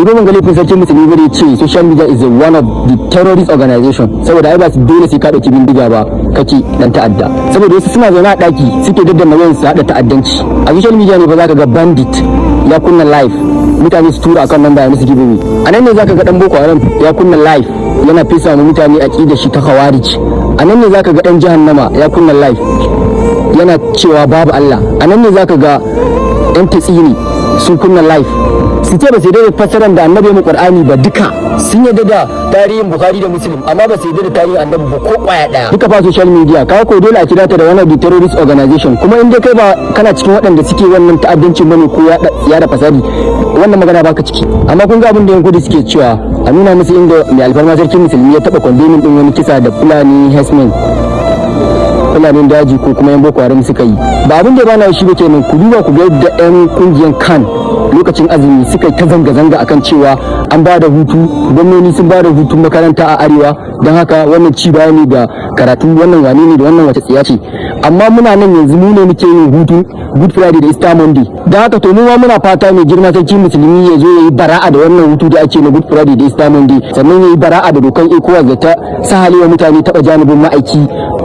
ni ba mun ga laifin sarkin musulmi bane ce social media is one of the terrorist organization, saboda ai ba su dole sai ka dauki bindiga ba kake dan ta'adda, saboda wasu suna zaune a daki suke daddanna wayan su hada ta'addanci. A social media ne fa zaka ga bandit ya kunna live, mutane su tura akan nan bayan su gibe. A nan ne zaka ga dan Boko Haram ya kunna live yana fesa mu mutane aqidar shi ta khawarij. A nan ne zaka ga dan jahannama ya kunna live yana cewa babu Allah. A nan ne zaka ga yan tatsini sun kunna live su ce ba sai da fassarar da annabi mu Qur'ani ba, duka sun yadda da tarihin Bukhari da Muslim amma ba su yadda da tarihin annabi ba ko kwaya daya. Duka fa social media ka ko dole a kira ta da one of the terrorist organization, kuma in dai kai ba kana cikin waɗanda suke wannan ta'addancin bane ko ya da fasadi, wannan magana baka ciki. Amma kun ga abin da yanku da suke cewa a nuna musu inda mai alfarma sarkin musulmi ya taba condemning din wani kisa da Fulani herdsmen, Fulanin daji ko kuma yan Boko Haram suka yi. Ba abin da bana shi ba kenan, ku duba ku ga yadda yan kungiyar kan lokacin azumi suka yi ta zanga-zanga akan cewa an ba da hutu, gwamnoni sun ba da hutun makaranta a arewa, don haka wannan ci baya ne ga karatu, wannan wane ne da wannan wace tsiya ce. Amma muna nan yanzu mu ne muke yin hutu Good Friday da Easter Monday, don haka to mu ma muna fata mai girma sarki musulmi ya zo ya yi bara'a da wannan hutu da ake na Good Friday da Easter Monday, sannan ya yi bara'a da dokan ECOWAS da ta sahalewa mutane taɓa janibin ma'aiki.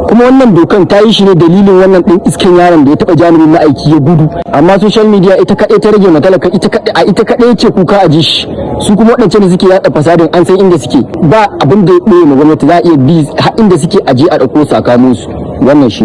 Kuma wannan dokan ta yi shi ne dalilin wannan ɗin iskin yaron da ya taɓa janibin ma'aiki ya gudu. Amma social media ita kaɗai ta rage matalaka, ita kaɗai ce kuka a ji shi. Su kuma waɗancan da suke yaɗa fasadin an san inda suke, ba abin da ya ɓoye ma gwamnati, za a iya bi har inda suke aje a ɗauko su a kamo su. Wannan shi